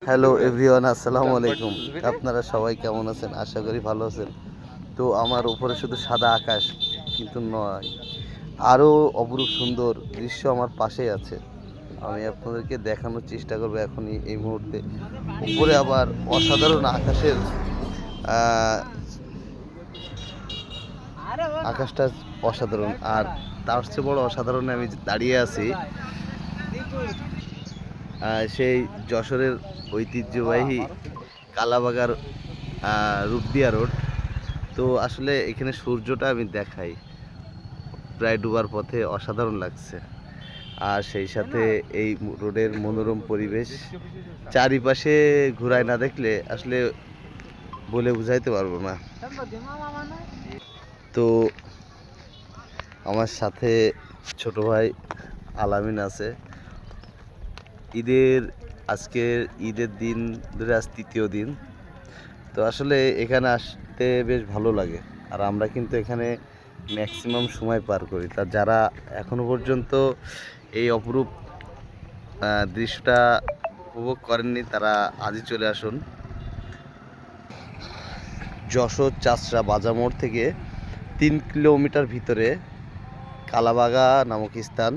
Hello everyone, আসসালামু আলাইকুম। আপনারা সবাই কেমন আছেন? আশা করি ভালো আছেন। তো আমার উপরে শুধু সাদা আকাশ কিন্তু নয়, আরও অপরূপ সুন্দর দৃশ্য আমার পাশেই আছে। আমি আপনাদেরকে দেখানোর চেষ্টা করব এখনই এই মুহূর্তে। উপরে আবার অসাধারণ আহ, আকাশটা অসাধারণ, আর তার চেয়ে বড় অসাধারণে আমি দাঁড়িয়ে আছি সেই যশোরের ঐতিহ্যবাহী কালাবাগার রূপদিয়া রোড। তো আসলে এখানে সূর্যটা আমি দেখাই, প্রায় ডুবার পথে অসাধারণ লাগছে। আর সেই সাথে এই রোডের মনোরম পরিবেশ, চারিপাশে ঘুরায় না দেখলে আসলে বলে বুঝাইতে পারবো না। তো আমার সাথে ছোট ভাই আলামিন আছে। আজকের ঈদের দিন ধরে আজ তৃতীয় দিন। তো আসলে এখানে আসতে বেশ ভালো লাগে, আর আমরা কিন্তু এখানে ম্যাক্সিমাম সময় পার করি। তা যারা এখনো পর্যন্ত এই অপরূপ দৃশ্যটা উপভোগ করেননি তারা আজই চলে আসুন। যশোর চাষড়া বাজার মোড় থেকে 3 কিলোমিটার ভিতরে কালাবাগা নামক স্থান।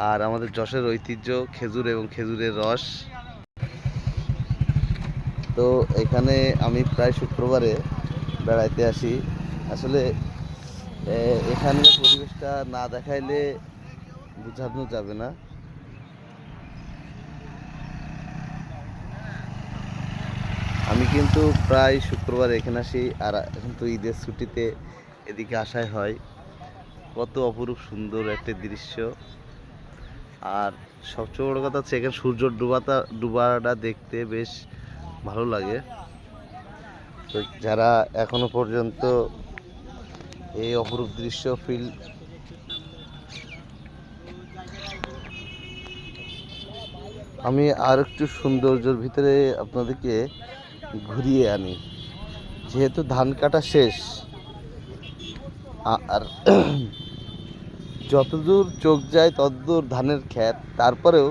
আর আমাদের যশোরের ঐতিহ্য খেজুর এবং খেজুরের রস। তো এখানে আমি প্রায় শুক্রবারে বেড়াইতে আসি। আসলে এখানকার পরিবেশটা না দেখাইলে বোঝানো যাবে না। আমি কিন্তু প্রায় শুক্রবার এখানে আসি, আর এখন তো ঈদের ছুটিতে এদিকে আসাই হয়। কত অপরূপ সুন্দর একটা দৃশ্য। আর সবচেয়ে বড় কথা হচ্ছে এখানে সূর্য ডুবাটা দেখতে বেশ ভালো লাগে। তো যারা এখনো পর্যন্ত এই অপরূপ দৃশ্য ফিল, আমি আর একটু সৌন্দর্যের ভিতরে আপনাদেরকে ঘুরিয়ে আনি। যেহেতু ধান কাটা শেষ, আর যতদূর চোখ যায় ততদূর ধানের ক্ষেত, তারপরেও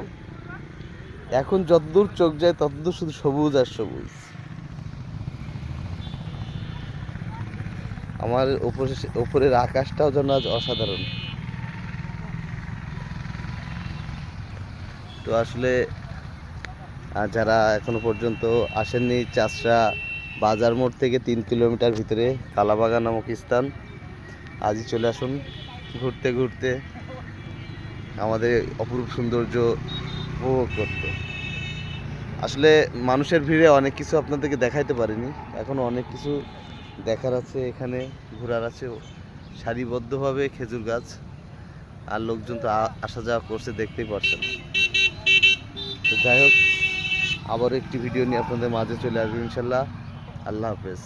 এখন যতদূর চোখ যায় ততদূর শুধু সবুজ আর সবুজ। আমার উপরের আকাশটাও যেন আজ অসাধারণ। তো আসলে যারা এখনো পর্যন্ত আসেননি, চাষরা বাজার মোড় থেকে 3 কিলোমিটার ভিতরে কালাবাগান নামক স্থান, আজই চলে আসুন ঘুরতে ঘুরতে আমাদের অপরূপ সৌন্দর্য উপভোগ করতে। আসলে মানুষের ভিড়ে অনেক কিছু আপনাদেরকে দেখাইতে পারিনি, এখনও অনেক কিছু দেখার আছে, এখানে ঘোরার আছে। সারিবদ্ধভাবে খেজুর গাছ, আর লোকজন তো আসা যাওয়া করছে, দেখতেই পারছেন। তো যাই হোক, আবার একটি ভিডিও নিয়ে আপনাদের মাঝে চলে আসবো ইনশাল্লাহ। আল্লাহ হাফেজ।